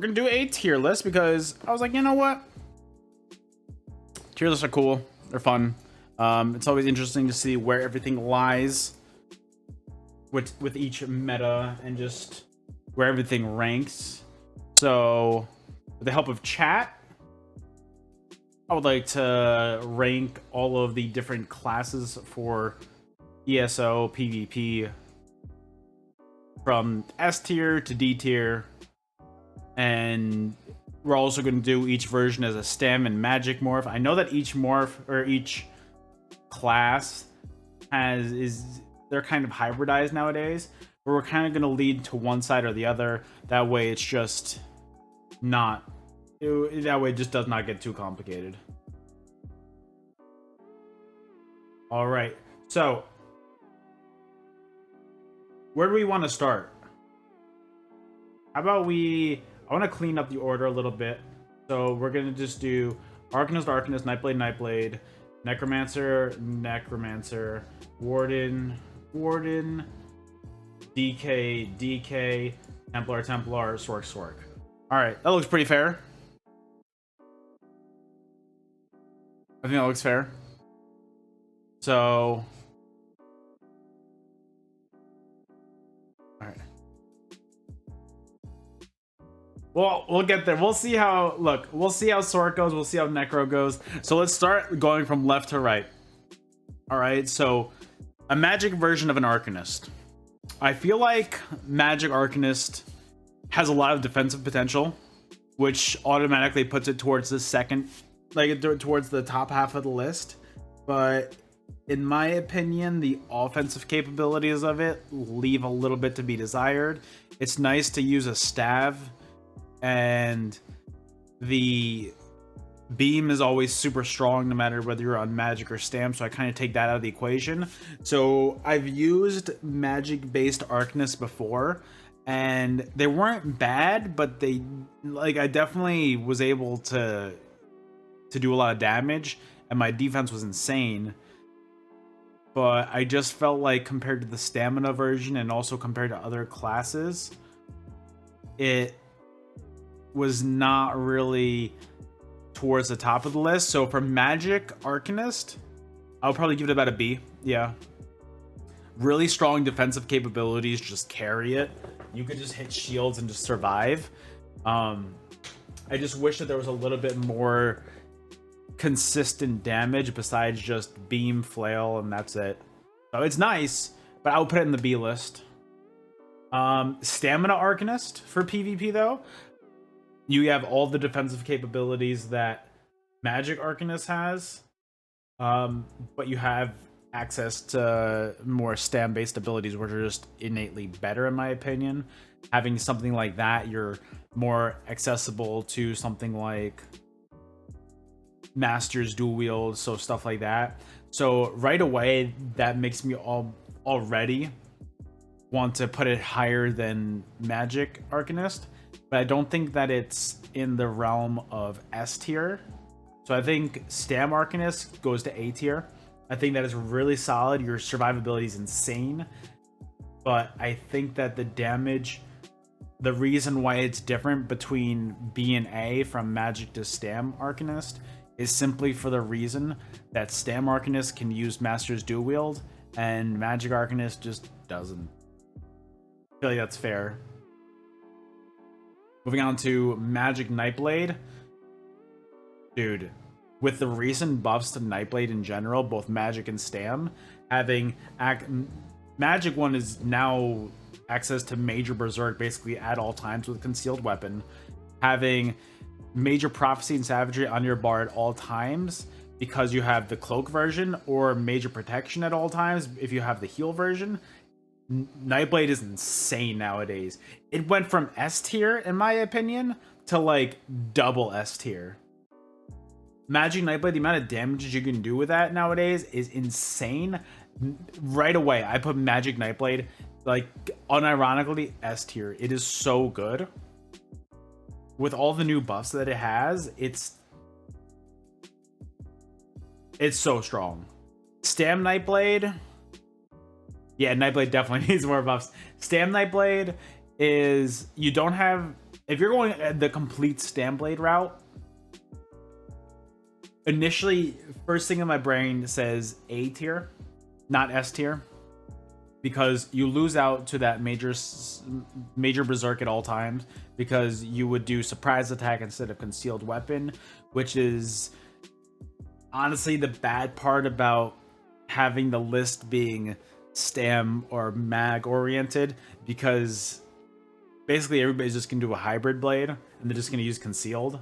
gonna do a tier list because I was like, you know what? Tier lists are cool. They're fun. It's always interesting to see where everything lies with each meta and just where everything ranks. So, with the help of chat, I would like to rank all of the different classes for ESO, PvP, from S tier to D tier, and we're also going to do each version as a stem and magic morph. I know that each morph or each class they're kind of hybridized nowadays, but we're kind of going to lead to one side or the other. That way it's just not that way it just does not get too complicated. All right, so where do we want to start? How about I want to clean up the order a little bit. So we're going to just do Arcanist, Nightblade, Necromancer, Warden, DK, Templar, Sorcerer. All right, that looks pretty fair. I think that looks fair. So, all right. Well, we'll get there. We'll see how Sorc goes. We'll see how Necro goes. So let's start going from left to right. All right. So a magic version of an Arcanist. I feel like Magic Arcanist has a lot of defensive potential, which automatically puts it towards the second, like towards the top half of the list. But in my opinion, the offensive capabilities of it leave a little bit to be desired. It's nice to use a stav, and the beam is always super strong no matter whether you're on magic or stam, so I kind of take that out of the equation. So I've used magic based Arcanists before and they weren't bad, but I definitely was able to do a lot of damage and my defense was insane. But I just felt like compared to the stamina version and also compared to other classes, it was not really towards the top of the list. So for Magic Arcanist, I'll probably give it about a B. Yeah. Really strong defensive capabilities, just carry it. You could just hit shields and just survive. I just wish that there was a little bit more consistent damage besides just beam, flail, and that's it. So it's nice, but I would put it in the B list. Stamina Arcanist for PvP though. You have all the defensive capabilities that Magic Arcanist has, but you have access to more stam-based abilities, which are just innately better, in my opinion. Having something like that, you're more accessible to something like Master's Dual Wield, so stuff like that. So right away, that makes me already want to put it higher than Magic Arcanist. But I don't think that it's in the realm of S tier. So I think Stam Arcanist goes to A tier. I think that is really solid. Your survivability is insane. But I think that the damage, the reason why it's different between B and A from Magic to Stam Arcanist is simply for the reason that Stam Arcanist can use Master's Dual Wield and Magic Arcanist just doesn't. I feel like that's fair. Moving on to Magic Nightblade. Dude, with the recent buffs to Nightblade in general, both Magic and Stam, having Magic one is now access to Major Berserk basically at all times with Concealed Weapon. Having Major Prophecy and Savagery on your bar at all times because you have the Cloak version, or Major Protection at all times if you have the Heal version. Nightblade is insane nowadays. It went from S tier, in my opinion, to like double S tier. Magic Nightblade, the amount of damage you can do with that nowadays is insane. Right away, I put Magic Nightblade, like, unironically, S tier. It is so good. With all the new buffs that it has, it's so strong. Stam Nightblade, yeah, Nightblade definitely needs more buffs. Stam Nightblade is, you don't have if you're going the complete Stamblade route, initially, first thing in my brain says A tier, not S tier, because you lose out to that major berserk at all times, because you would do surprise attack instead of concealed weapon, which is honestly the bad part about having the list being stam or mag oriented, because basically everybody's just gonna do a hybrid blade and they're just gonna use concealed.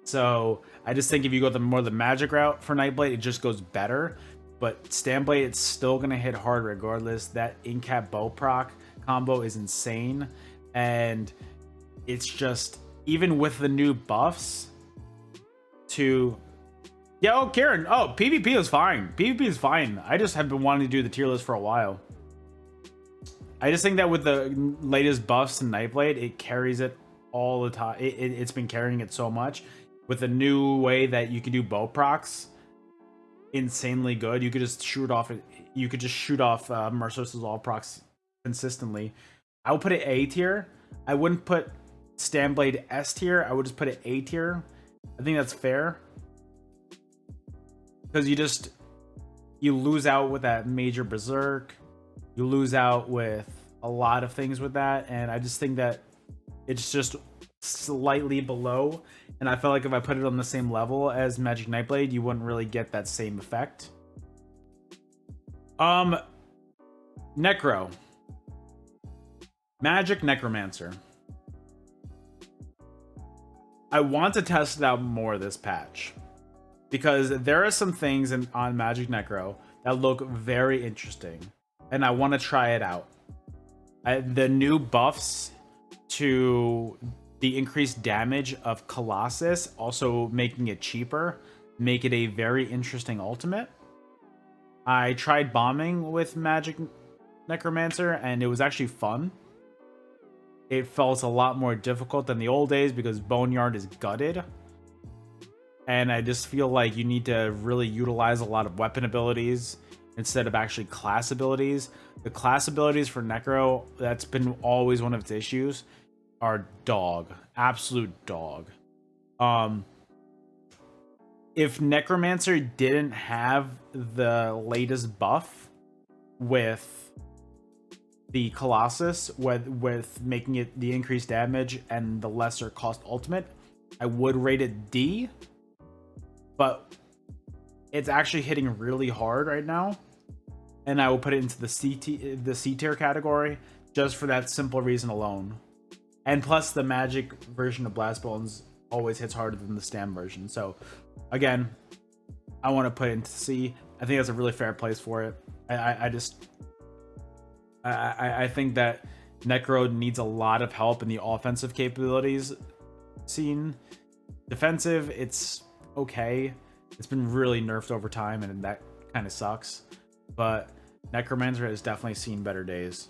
So I just think if you go the magic route for Nightblade, it just goes better. But Stamblade, it's still gonna hit hard regardless. That in-cap bow proc combo is insane, and it's just, even with the new buffs to Karen. Oh, PvP is fine. PvP is fine. I just have been wanting to do the tier list for a while. I just think that with the latest buffs to Nightblade, it carries it all the time. It's been carrying it so much. With the new way that you can do bow procs, insanely good. You could just shoot off. You could just shoot off Merciless all procs consistently. I would put it A tier. I wouldn't put Stamblade S tier. I would just put it A tier. I think that's fair, because you lose out with that major berserk. You lose out with a lot of things with that, and I just think that it's just slightly below, and I felt like if I put it on the same level as Magic Nightblade, you wouldn't really get that same effect. Necro. Magic Necromancer. I want to test it out more this patch, because there are some things on Magic Necro that look very interesting, and I want to try it out. The new buffs to the increased damage of Colossus, also making it cheaper, make it a very interesting ultimate. I tried bombing with Magic Necromancer, and it was actually fun. It felt a lot more difficult than the old days because Boneyard is gutted. And I just feel like you need to really utilize a lot of weapon abilities instead of actually class abilities. The class abilities for Necro, that's been always one of its issues, are dog. Absolute dog. If Necromancer didn't have the latest buff with the Colossus, with making it the increased damage and the lesser cost ultimate, I would rate it D. But it's actually hitting really hard right now, and I will put it into the C tier category just for that simple reason alone. And plus, the magic version of Blast Bones always hits harder than the Stam version. So, again, I want to put it into C. I think that's a really fair place for it. I think that Necro needs a lot of help in the offensive capabilities scene. Defensive, it's okay. It's been really nerfed over time, and that kind of sucks. But Necromancer has definitely seen better days.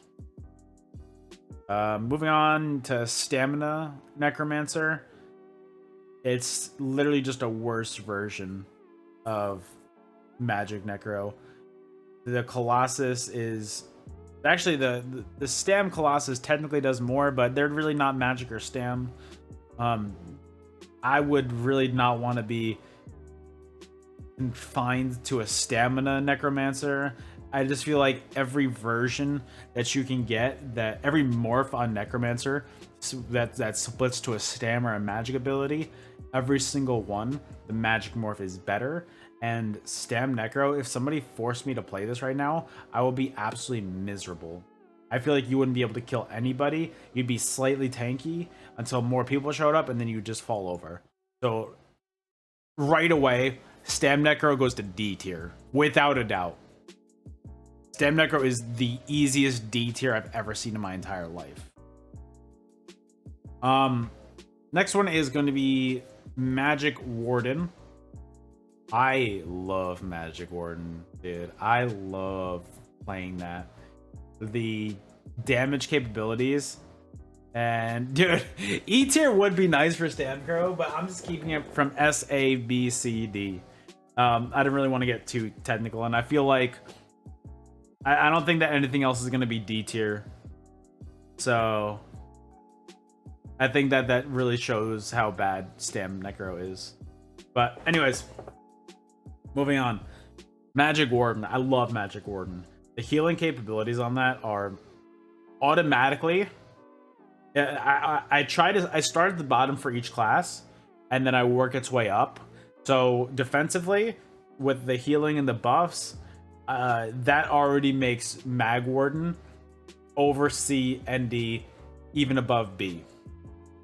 Moving on to Stamina Necromancer. It's literally just a worse version of Magic Necro. The Colossus is... Actually, the Stam Colossus technically does more, but they're really not Magic or Stam. I would really not want to be confined to a Stamina Necromancer. I just feel like every version that you can get, that every morph on Necromancer that splits to a Stam or a Magic ability, every single one, the Magic morph is better. And Stam Necro, if somebody forced me to play this right now, I would be absolutely miserable. I feel like you wouldn't be able to kill anybody. You'd be slightly tanky until more people showed up, and then you just fall over. So right away, Stam Necro goes to D tier, without a doubt. Stam Necro is the easiest D tier I've ever seen in my entire life. Next one is going to be Magic Warden. I love Magic Warden, dude. I love playing that. The damage capabilities, and dude, E tier would be nice for Stamcrow, but I'm just keeping it from S, A, B, C, D. I didn't really want to get too technical, and I feel like I don't think that anything else is going to be D tier. So I think that really shows how bad Stam Necro is. But anyways, moving on. Magic Warden. I love Magic Warden. The healing capabilities on that are automatically. I start at the bottom for each class, and then I work its way up. So defensively, with the healing and the buffs, that already makes Mag Warden over C and D, even above B.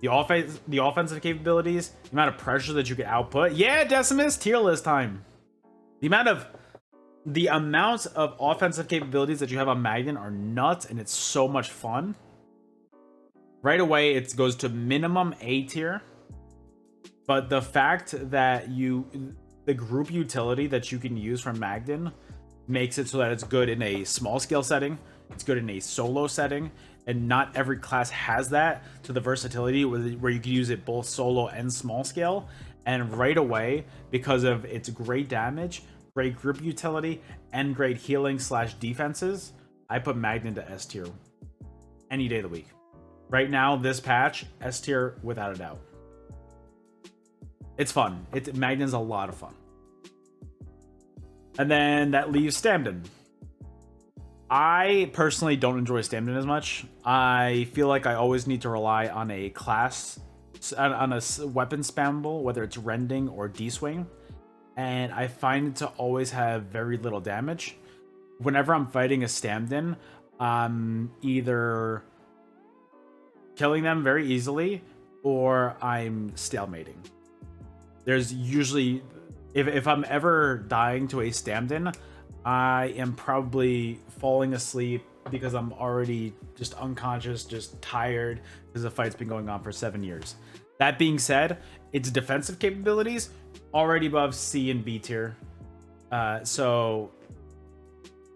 The offensive capabilities, the amount of pressure that you can output. Yeah, Decimus, tier list time. The amount of offensive capabilities that you have on Magnan are nuts, and it's so much fun. Right away, it goes to minimum A tier. But the fact that the group utility that you can use from Magnan makes it so that it's good in a small scale setting, it's good in a solo setting, and not every class has that. So the versatility where you can use it both solo and small scale. And right away, because of its great damage, great group utility, and great healing / defenses, I put Magnan to S tier any day of the week. Right now, this patch, S tier without a doubt. It's fun. Magnan's a lot of fun. And then that leaves Stamden. I personally don't enjoy Stamden as much. I feel like I always need to rely on a class, on a weapon spammable, whether it's Rending or D-Swing. And I find it to always have very little damage. Whenever I'm fighting a Stamden, I'm either killing them very easily or I'm stalemating. There's usually, if I'm ever dying to a Stamden, I am probably falling asleep because I'm already just unconscious, just tired, because the fight's been going on for 7 years. That being said, its defensive capabilities already above C and B tier. So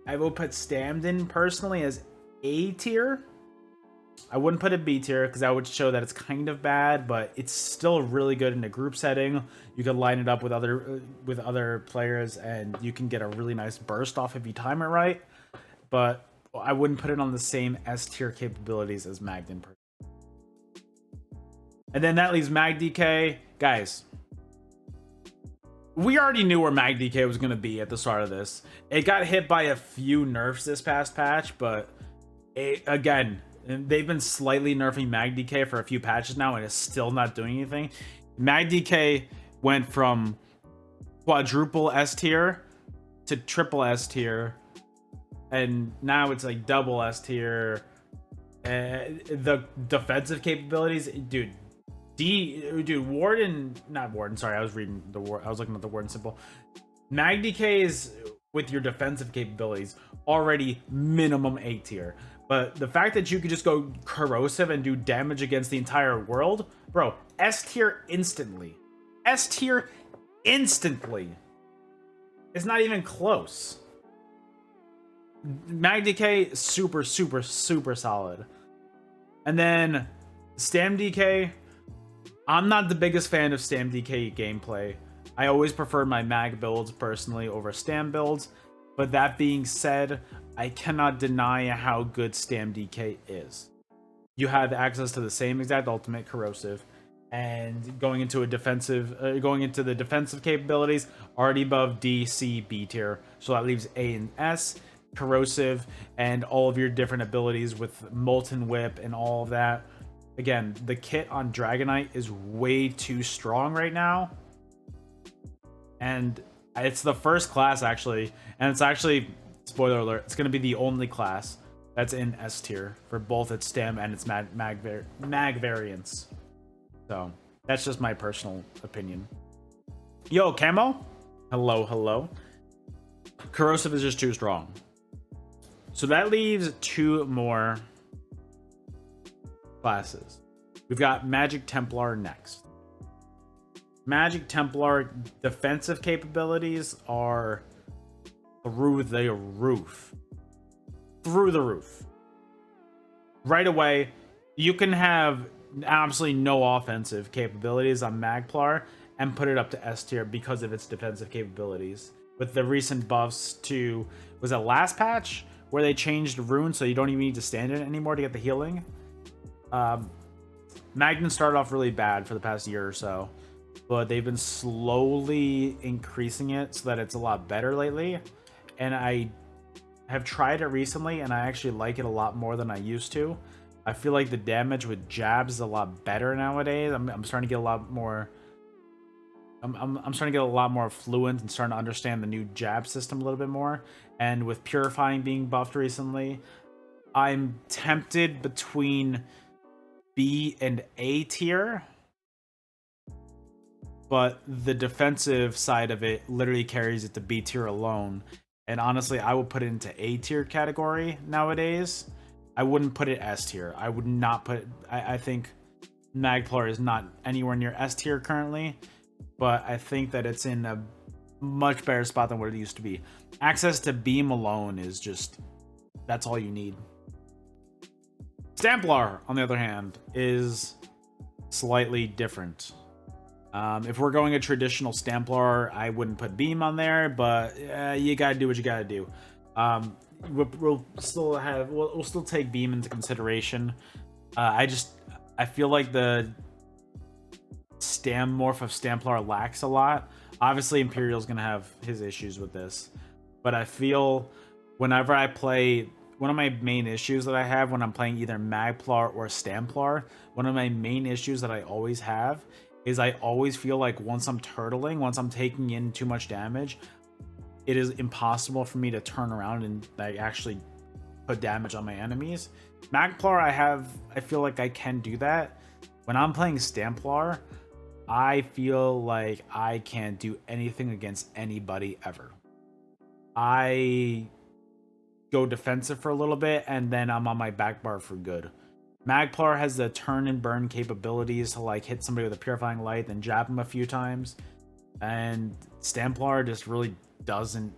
I will put Stamden personally as A tier. I wouldn't put it B tier because that would show that it's kind of bad, but it's still really good in a group setting. You can line it up with other players, and you can get a really nice burst off if you time it right. But I wouldn't put it on the same S tier capabilities as Magnan. And then that leaves Mag DK. Guys, we already knew where Mag DK was going to be at the start of this. It got hit by a few nerfs this past patch, but again, they've been slightly nerfing Mag DK for a few patches now, and it's still not doing anything. Mag DK went from quadruple S tier to triple S tier, and now it's like double S tier. The defensive capabilities, dude. Warden, not Warden. Sorry, I was looking at the Warden symbol. Mag DK is with your defensive capabilities already minimum A tier. But the fact that you could just go corrosive and do damage against the entire world, bro, S tier instantly. S tier instantly. It's not even close. Mag DK, super, super, super solid. And then Stam DK, I'm not the biggest fan of Stam DK gameplay. I always prefer my Mag builds personally over Stam builds. But that being said, I cannot deny how good Stam DK is. You have access to the same exact ultimate, corrosive, and going into the defensive capabilities already above D, C, B tier. So that leaves A and S, corrosive, and all of your different abilities with Molten Whip and all of that. Again, the kit on Dragonknight is way too strong right now, and it's the first class actually, and it's actually, spoiler alert, it's going to be the only class that's in S tier for both its Stam and its mag variants. So that's just my personal opinion. Yo, Camo, hello. Corrosive is just too strong. So that leaves two more classes. We've got Magic Templar next. Magic Templar defensive capabilities are through the roof. Through the roof. Right away, you can have absolutely no offensive capabilities on Magplar and put it up to S tier because of its defensive capabilities. With the recent buffs to, was it last patch where they changed runes so you don't even need to stand in it anymore to get the healing? Magnan started off really bad for the past year or so, but they've been slowly increasing it so that it's a lot better lately. And I have tried it recently, and I actually like it a lot more than I used to. I feel like the damage with jabs is a lot better nowadays. I'm starting to get a lot more. I'm starting to get a lot more fluent and starting to understand the new jab system a little bit more. And with purifying being buffed recently, I'm tempted between B and A tier, but the defensive side of it literally carries it to B tier alone. And honestly, I would put it into A tier category nowadays. I wouldn't put it S tier. I would not put. I think Magplar is not anywhere near S tier currently, but I think that it's in a much better spot than what it used to be. Access to beam alone is just, that's all you need. Templar, on the other hand, is slightly different. If we're going a traditional Templar, I wouldn't put beam on there, but you gotta do what you gotta do. We'll still take beam into consideration. I feel like the Stam morph of Templar lacks a lot. Obviously, Imperial's gonna have his issues with this, but I feel whenever I play, one of my main issues that I have when I'm playing either Magplar or Templar, one of my main issues that I always have is I always feel like once I'm turtling, once I'm taking in too much damage, it is impossible for me to turn around and like actually put damage on my enemies. Magplar, I feel like I can do that. When I'm playing Templar, I feel like I can't do anything against anybody ever. I go defensive for a little bit, and then I'm on my back bar for good. Magplar has the turn and burn capabilities to like hit somebody with a purifying light, then jab him a few times. And Templar just really doesn't,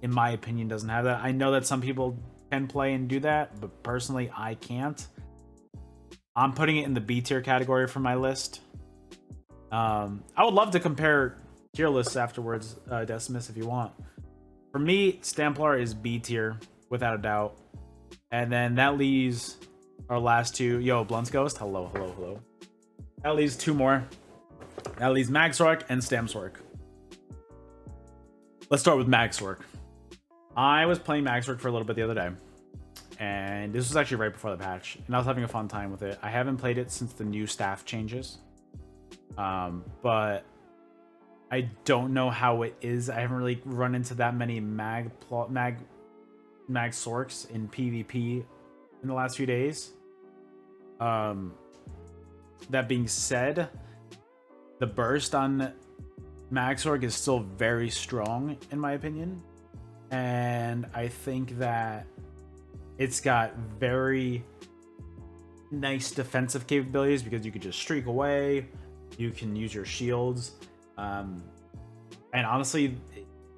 in my opinion, doesn't have that. I know that some people can play and do that, but personally, I can't. I'm putting it in the B tier category for my list. I would love to compare tier lists afterwards, Decimus, if you want. For me, Templar is B tier, without a doubt. And then that leaves our last two. Yo, Blunts Ghost. Hello, hello, hello. That leaves two more. That leaves Magsork and Stamsork. Let's start with Magsork. I was playing Magsork for a little bit the other day, and this was actually right before the patch, and I was having a fun time with it. I haven't played it since the new staff changes, but I don't know how it is. I haven't really run into that many Magsorks in PvP in the last few days. That being said, the burst on Magsork is still very strong in my opinion, and I think that it's got very nice defensive capabilities because you could just streak away, you can use your shields, and honestly,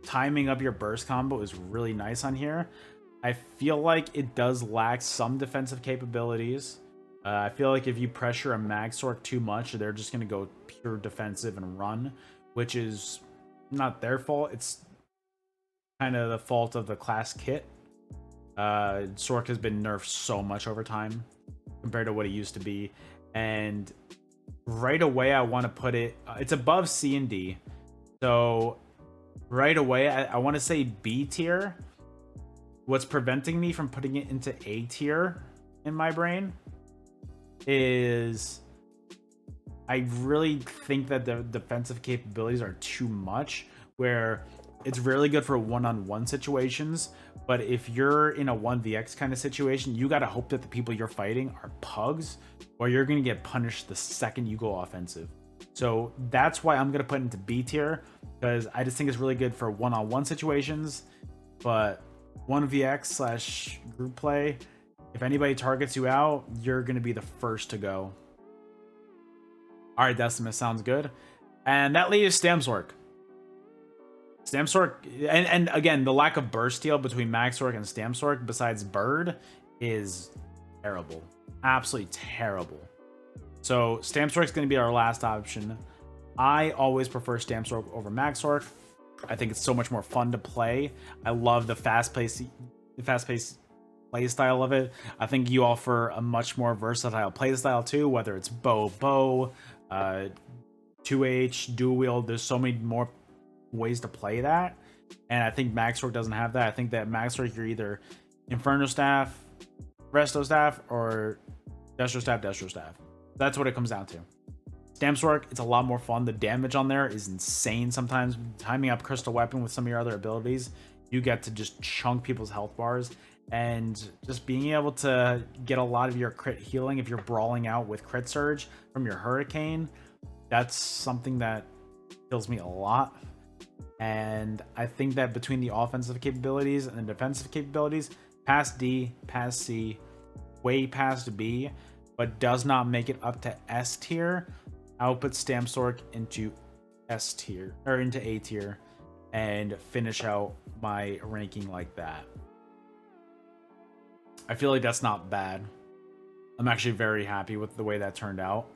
timing up your burst combo is really nice on here. I feel like it does lack some defensive capabilities. I feel like if you pressure a Magsork too much, they're just going to go pure defensive and run, which is not their fault. It's kind of the fault of the class kit. Sork has been nerfed so much over time compared to what it used to be. And right away, I want to put it... it's above C and D. So right away, I want to say B tier. What's preventing me from putting it into A tier in my brain is I really think that the defensive capabilities are too much, where it's really good for one-on-one situations, but if you're in a 1vx kind of situation, you gotta hope that the people you're fighting are pugs, or you're gonna get punished the second you go offensive. So that's why I'm gonna put it into B tier, because I just think it's really good for one-on-one situations, but 1vx / group play, if anybody targets you out, you're going to be the first to go. All right, Decimus, sounds good. And that leaves Stamsork. Stamsork, and again, the lack of burst steal between Magsork and Stamsork, besides Bird, is terrible. Absolutely terrible. So Stamsork's going to be our last option. I always prefer Stamsork over Magsork. I think it's so much more fun to play. I love the fast-paced playstyle of it. I think you offer a much more versatile playstyle too, whether it's bow, 2H, dual wield. There's so many more ways to play that. And I think Maxorg doesn't have that. I think that Maxorg, you're either Inferno Staff, Resto Staff, or Destro Staff. That's what it comes down to. Stamps work, it's a lot more fun. The damage on there is insane sometimes. Timing up Crystal Weapon with some of your other abilities, you get to just chunk people's health bars. And just being able to get a lot of your crit healing if you're brawling out with Crit Surge from your Hurricane, that's something that kills me a lot. And I think that between the offensive capabilities and the defensive capabilities, past D, past C, way past B, but does not make it up to S tier, I will put Stamsork into S tier, or into A tier, and finish out my ranking like that. I feel like that's not bad. I'm actually very happy with the way that turned out.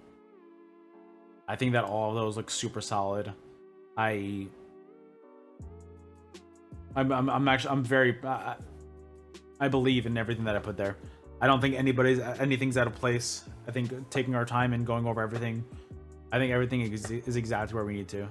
I think that all of those look super solid. I'm very I believe in everything that I put there. I don't think anything's out of place. I think taking our time and going over everything, I think everything is exactly where we need to.